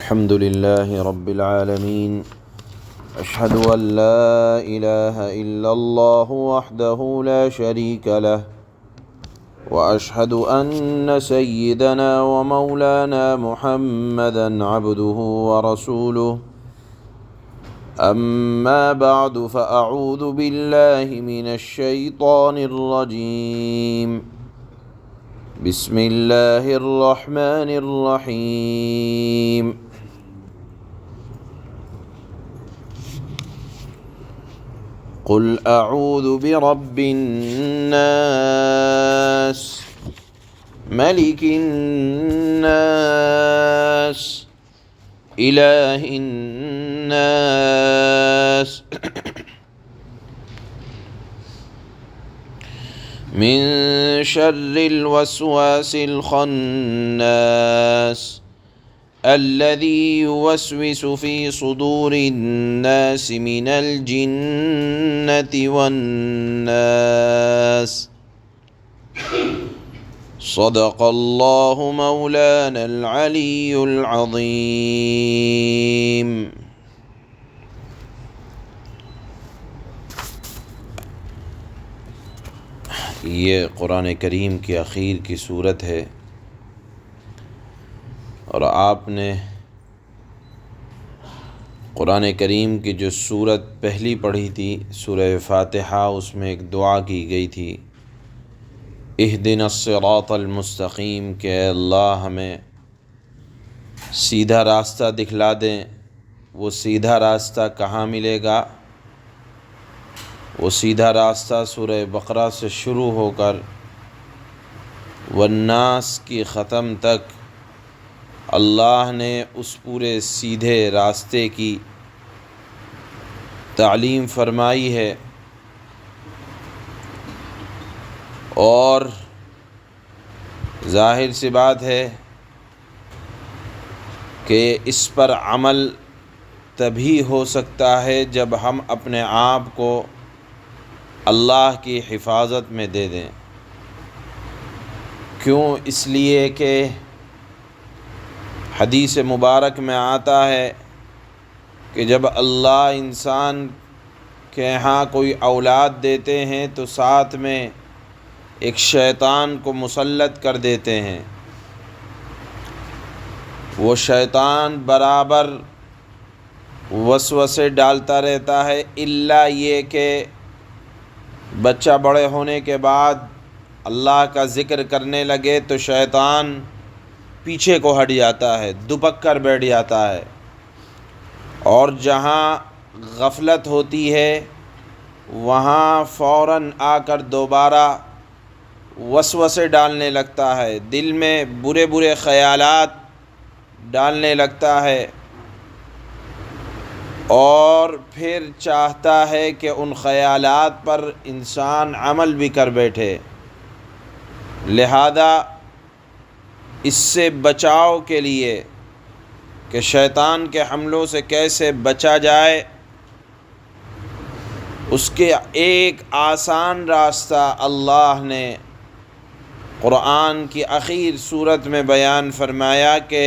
الحمد لله رب العالمين أشهد أن لا إله إلا الله وحده لا شريك له وأشهد أن سيدنا ومولانا محمدا عبده ورسوله أما بعد فأعوذ بالله من الشيطان الرجيم بسم الله الرحمن الرحيم قل أعوذ برب الناس ملك الناس إله الناس من شر الوسواس الخناس الذي يوسوس في صدور الناس من الجنة والناس صدق الله مولانا العلي العظيم. یہ قرآن کریم کی آخر کی صورت ہے، اور آپ نے قرآن کریم کی جو صورت پہلی پڑھی تھی سورہ فاتحہ، اس میں ایک دعا کی گئی تھی، اہدنا الصراط المستقیم، کہ اے اللہ ہمیں سیدھا راستہ دکھلا دیں۔ وہ سیدھا راستہ کہاں ملے گا؟ وہ سیدھا راستہ سورہ بقرہ سے شروع ہو کر والناس کی ختم تک اللہ نے اس پورے سیدھے راستے کی تعلیم فرمائی ہے، اور ظاہر سی بات ہے کہ اس پر عمل تبھی ہو سکتا ہے جب ہم اپنے آپ کو اللہ کی حفاظت میں دے دیں۔ کیوں؟ اس لیے کہ حدیث مبارک میں آتا ہے کہ جب اللہ انسان کے ہاں کوئی اولاد دیتے ہیں تو ساتھ میں ایک شیطان کو مسلط کر دیتے ہیں۔ وہ شیطان برابر وسوسے ڈالتا رہتا ہے، الا یہ کہ بچہ بڑے ہونے کے بعد اللہ کا ذکر کرنے لگے تو شیطان پیچھے کو ہٹ جاتا ہے، دبک کر بیٹھ جاتا ہے، اور جہاں غفلت ہوتی ہے وہاں فوراً آ کر دوبارہ وسوسے ڈالنے لگتا ہے، دل میں برے برے خیالات ڈالنے لگتا ہے، اور پھر چاہتا ہے کہ ان خیالات پر انسان عمل بھی کر بیٹھے۔ لہذا اس سے بچاؤ کے لیے کہ شیطان کے حملوں سے کیسے بچا جائے، اس کے ایک آسان راستہ اللہ نے قرآن کی آخر صورت میں بیان فرمایا کہ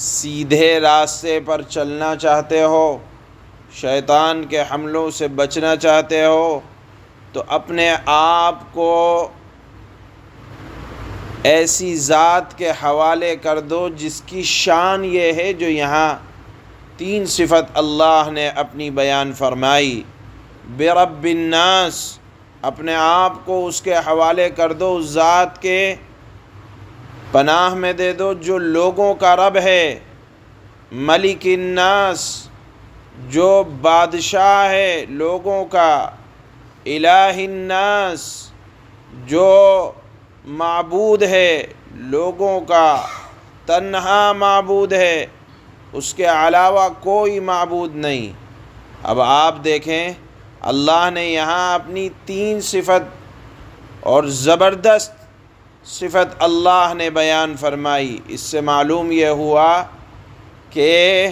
سیدھے راستے پر چلنا چاہتے ہو، شیطان کے حملوں سے بچنا چاہتے ہو، تو اپنے آپ کو ایسی ذات کے حوالے کر دو جس کی شان یہ ہے، جو یہاں 3 صفت اللہ نے اپنی بیان فرمائی۔ برب الناس، اپنے آپ کو اس کے حوالے کر دو، اس ذات کے پناہ میں دے دو جو لوگوں کا رب ہے۔ ملک الناس، جو بادشاہ ہے لوگوں کا۔ الہ الناس، جو معبود ہے لوگوں کا، تنہا معبود ہے، اس کے علاوہ کوئی معبود نہیں۔ اب آپ دیکھیں اللہ نے یہاں اپنی 3 صفت اور زبردست صفت اللہ نے بیان فرمائی۔ اس سے معلوم یہ ہوا کہ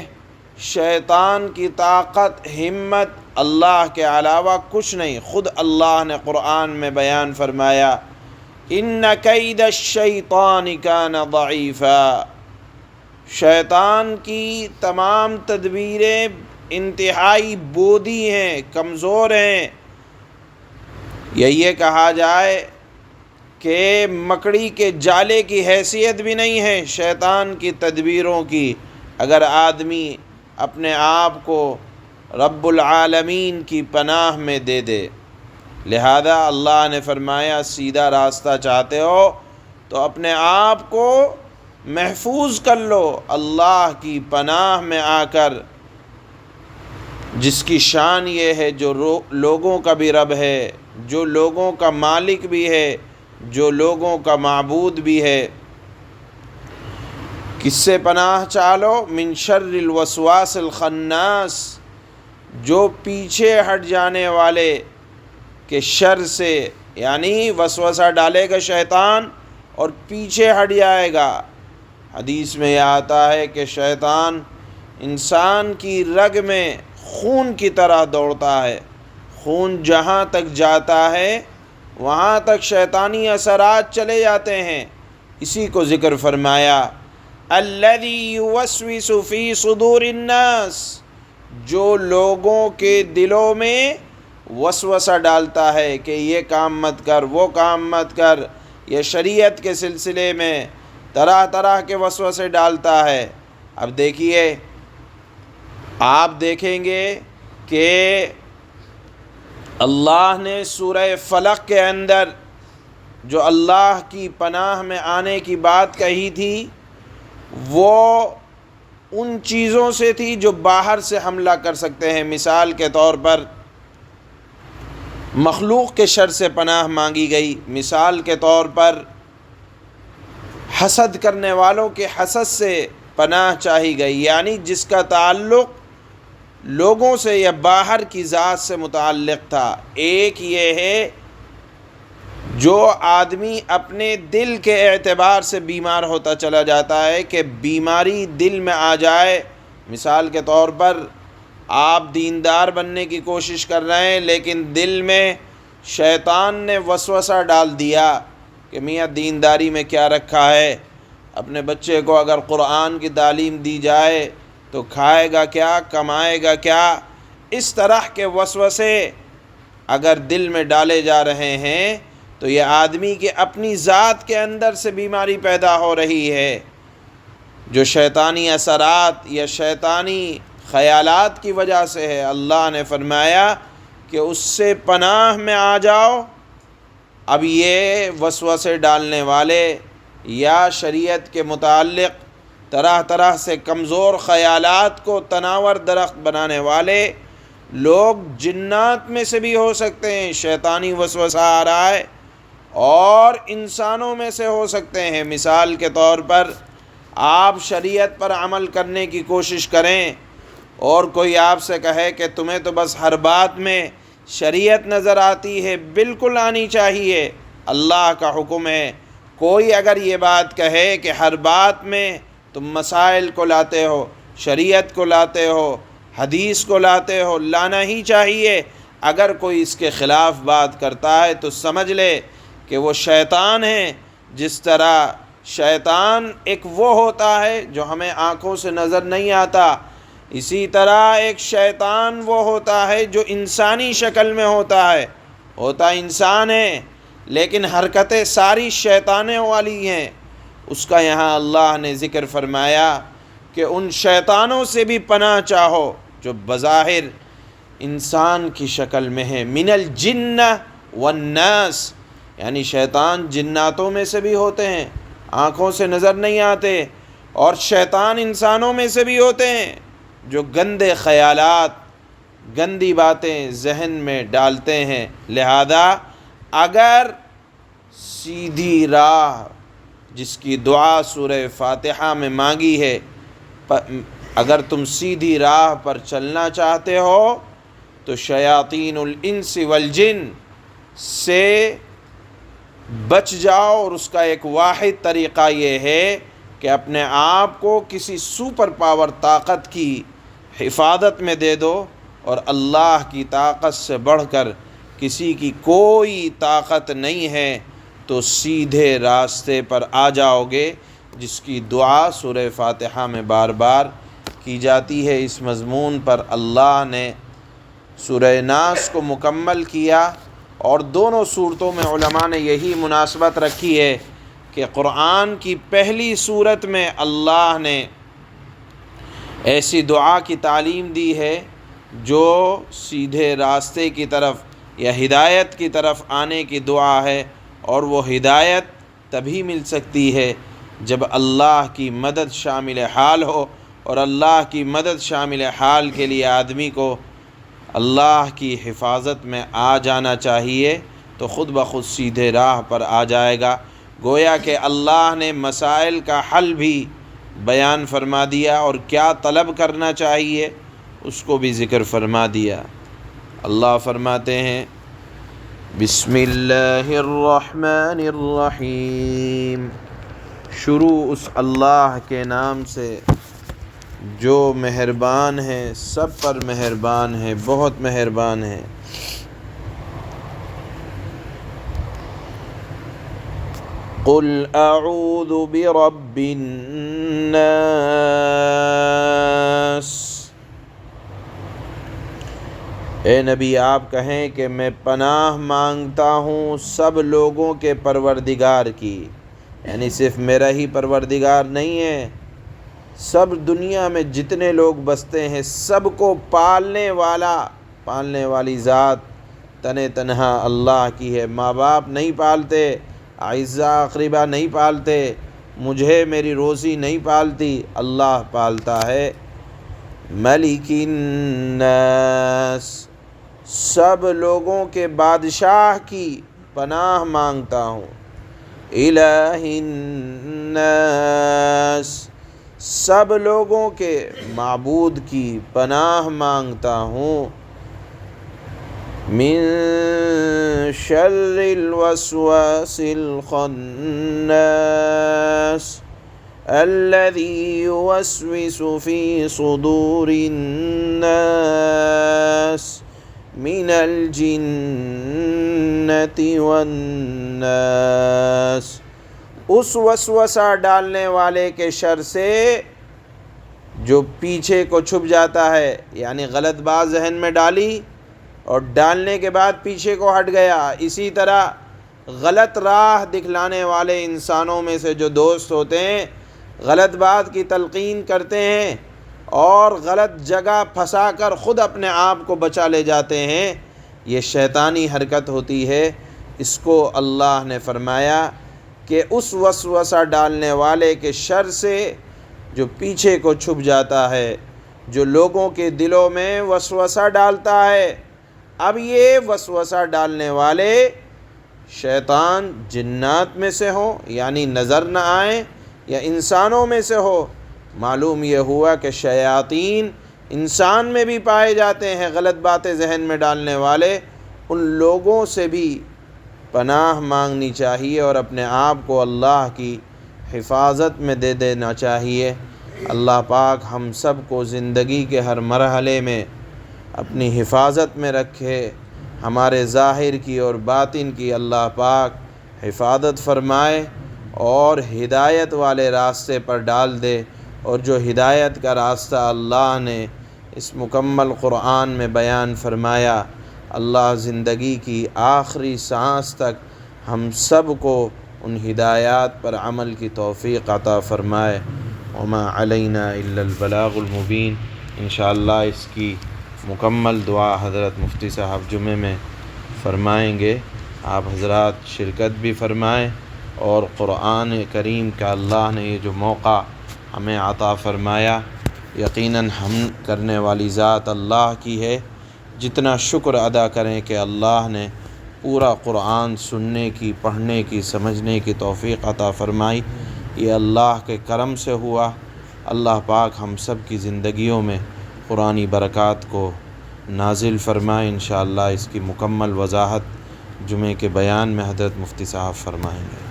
شیطان کی طاقت ہمت اللہ کے علاوہ کچھ نہیں۔ خود اللہ نے قرآن میں بیان فرمایا ان کید الشیطان کان ضعیفا، شیطان کی تمام تدبیریں انتہائی بودی ہیں، کمزور ہیں، یا یہ کہا جائے کہ مکڑی کے جالے کی حیثیت بھی نہیں ہے شیطان کی تدبیروں کی، اگر آدمی اپنے آپ کو رب العالمین کی پناہ میں دے دے۔ لہذا اللہ نے فرمایا سیدھا راستہ چاہتے ہو تو اپنے آپ کو محفوظ کر لو اللہ کی پناہ میں آ کر، جس کی شان یہ ہے جو لوگوں کا بھی رب ہے، جو لوگوں کا مالک بھی ہے، جو لوگوں کا معبود بھی ہے۔ کس سے پناہ چالو؟ من شر الوسواس الخناس، جو پیچھے ہٹ جانے والے کے شر سے، یعنی وسوسہ ڈالے گا شیطان اور پیچھے ہٹ جائے گا۔ حدیث میں یہ آتا ہے کہ شیطان انسان کی رگ میں خون کی طرح دوڑتا ہے، خون جہاں تک جاتا ہے وہاں تک شیطانی اثرات چلے جاتے ہیں۔ اسی کو ذکر فرمایا الذی یوسوس فی صدور الناس، جو لوگوں کے دلوں میں وسوسہ ڈالتا ہے کہ یہ کام مت کر، وہ کام مت کر، یہ شریعت کے سلسلے میں طرح طرح کے وسوسے ڈالتا ہے۔ اب دیکھیے، آپ دیکھیں گے کہ اللہ نے سورہ فلق کے اندر جو اللہ کی پناہ میں آنے کی بات کہی تھی وہ ان چیزوں سے تھی جو باہر سے حملہ کر سکتے ہیں۔ مثال کے طور پر مخلوق کے شر سے پناہ مانگی گئی، مثال کے طور پر حسد کرنے والوں کے حسد سے پناہ چاہی گئی، یعنی جس کا تعلق لوگوں سے یا باہر کی ذات سے متعلق تھا۔ ایک یہ ہے جو آدمی اپنے دل کے اعتبار سے بیمار ہوتا چلا جاتا ہے کہ بیماری دل میں آ جائے۔ مثال کے طور پر آپ دیندار بننے کی کوشش کر رہے ہیں لیکن دل میں شیطان نے وسوسہ ڈال دیا کہ میاں دینداری میں کیا رکھا ہے، اپنے بچے کو اگر قرآن کی تعلیم دی جائے تو کھائے گا کیا، کمائے گا کیا۔ اس طرح کے وسوسے اگر دل میں ڈالے جا رہے ہیں تو یہ آدمی کی اپنی ذات کے اندر سے بیماری پیدا ہو رہی ہے، جو شیطانی اثرات یا شیطانی خیالات کی وجہ سے ہے۔ اللہ نے فرمایا کہ اس سے پناہ میں آ جاؤ۔ اب یہ وسوسے ڈالنے والے یا شریعت کے متعلق طرح طرح سے کمزور خیالات کو تناور درخت بنانے والے لوگ جنات میں سے بھی ہو سکتے ہیں، شیطانی وسوسہ آ رہا ہے، اور انسانوں میں سے ہو سکتے ہیں۔ مثال کے طور پر آپ شریعت پر عمل کرنے کی کوشش کریں اور کوئی آپ سے کہے کہ تمہیں تو بس ہر بات میں شریعت نظر آتی ہے، بالکل آنی چاہیے، اللہ کا حکم ہے۔ کوئی اگر یہ بات کہے کہ ہر بات میں تم مسائل کو لاتے ہو، شریعت کو لاتے ہو، حدیث کو لاتے ہو، لانا ہی چاہیے، اگر کوئی اس کے خلاف بات کرتا ہے تو سمجھ لے کہ وہ شیطان ہے۔ جس طرح شیطان ایک وہ ہوتا ہے جو ہمیں آنکھوں سے نظر نہیں آتا، اسی طرح ایک شیطان وہ ہوتا ہے جو انسانی شکل میں ہوتا انسان ہے لیکن حرکتیں ساری شیطانوں والی ہیں۔ اس کا یہاں اللہ نے ذکر فرمایا کہ ان شیطانوں سے بھی پناہ چاہو جو بظاہر انسان کی شکل میں ہے۔ من الجن والناس، یعنی شیطان جناتوں میں سے بھی ہوتے ہیں، آنکھوں سے نظر نہیں آتے، اور شیطان انسانوں میں سے بھی ہوتے ہیں جو گندے خیالات، گندی باتیں ذہن میں ڈالتے ہیں۔ لہذا اگر سیدھی راہ جس کی دعا سورہ فاتحہ میں مانگی ہے، اگر تم سیدھی راہ پر چلنا چاہتے ہو تو شیاطین الانس والجن سے بچ جاؤ، اور اس کا ایک واحد طریقہ یہ ہے کہ اپنے آپ کو کسی سپر پاور طاقت کی حفاظت میں دے دو، اور اللہ کی طاقت سے بڑھ کر کسی کی کوئی طاقت نہیں ہے، تو سیدھے راستے پر آ جاؤ گے۔ جس کی دعا سورہ فاتحہ میں بار بار کی جاتی ہے۔ اس مضمون پر اللہ نے سورہ ناس کو مکمل کیا، اور دونوں صورتوں میں علماء نے یہی مناسبت رکھی ہے کہ قرآن کی پہلی صورت میں اللہ نے ایسی دعا کی تعلیم دی ہے جو سیدھے راستے کی طرف یا ہدایت کی طرف آنے کی دعا ہے، اور وہ ہدایت تبھی مل سکتی ہے جب اللہ کی مدد شامل حال ہو، اور اللہ کی مدد شامل حال کے لیے آدمی کو اللہ کی حفاظت میں آ جانا چاہیے، تو خود بخود سیدھے راہ پر آ جائے گا۔ گویا کہ اللہ نے مسائل کا حل بھی بیان فرما دیا، اور کیا طلب کرنا چاہیے اس کو بھی ذکر فرما دیا۔ اللہ فرماتے ہیں بسم اللہ الرحمن الرحیم، شروع اس اللہ کے نام سے جو مہربان ہے، سب پر مہربان ہے، بہت مہربان ہے۔ قل اعوذ برب الناس، اے نبی آپ کہیں کہ میں پناہ مانگتا ہوں سب لوگوں کے پروردگار کی، یعنی صرف میرا ہی پروردگار نہیں ہے، سب دنیا میں جتنے لوگ بستے ہیں سب کو پالنے والی ذات تن تنہا اللہ کی ہے۔ ماں باپ نہیں پالتے، اعزاء اقربا نہیں پالتے، مجھے میری روزی نہیں پالتی، اللہ پالتا ہے۔ ملک الناس، سب لوگوں کے بادشاہ کی پناہ مانگتا ہوں۔ الہ الناس، سب لوگوں کے معبود کی پناہ مانگتا ہوں۔ من شر الوسواس الخناس الذي يوسوس في صدور الناس من الجنة والناس، اس وسوسہ ڈالنے والے کے شر سے جو پیچھے کو چھپ جاتا ہے، یعنی غلط بات ذہن میں ڈالی اور ڈالنے کے بعد پیچھے کو ہٹ گیا۔ اسی طرح غلط راہ دکھلانے والے انسانوں میں سے جو دوست ہوتے ہیں، غلط بات کی تلقین کرتے ہیں اور غلط جگہ پھنسا کر خود اپنے آپ کو بچا لے جاتے ہیں، یہ شیطانی حرکت ہوتی ہے۔ اس کو اللہ نے فرمایا کہ اس وسوسہ ڈالنے والے کے شر سے جو پیچھے کو چھپ جاتا ہے، جو لوگوں کے دلوں میں وسوسہ ڈالتا ہے۔ اب یہ وسوسہ ڈالنے والے شیطان جنات میں سے ہوں، یعنی نظر نہ آئیں، یا انسانوں میں سے ہو، معلوم یہ ہوا کہ شیاطین انسان میں بھی پائے جاتے ہیں، غلط باتیں ذہن میں ڈالنے والے، ان لوگوں سے بھی پناہ مانگنی چاہیے اور اپنے آپ کو اللہ کی حفاظت میں دے دینا چاہیے۔ اللہ پاک ہم سب کو زندگی کے ہر مرحلے میں اپنی حفاظت میں رکھے، ہمارے ظاہر کی اور باطن کی اللہ پاک حفاظت فرمائے اور ہدایت والے راستے پر ڈال دے، اور جو ہدایت کا راستہ اللہ نے اس مکمل قرآن میں بیان فرمایا، اللہ زندگی کی آخری سانس تک ہم سب کو ان ہدایات پر عمل کی توفیق عطا فرمائے۔ وما علینا الا البلاغ المبین۔ انشاءاللہ اس کی مکمل دعا حضرت مفتی صاحب جمعے میں فرمائیں گے، آپ حضرات شرکت بھی فرمائیں، اور قرآن کریم کا اللہ نے یہ جو موقع ہمیں عطا فرمایا، یقیناً ہم کرنے والی ذات اللہ کی ہے۔ جتنا شکر ادا کریں کہ اللہ نے پورا قرآن سننے کی، پڑھنے کی، سمجھنے کی توفیق عطا فرمائی، یہ اللہ کے کرم سے ہوا۔ اللہ پاک ہم سب کی زندگیوں میں قرآنی برکات کو نازل فرمائے۔ انشاءاللہ اس کی مکمل وضاحت جمعے کے بیان میں حضرت مفتی صاحب فرمائیں گے۔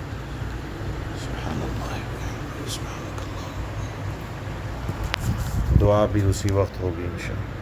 دعا بھی اسی وقت ہوگی انشاءاللہ۔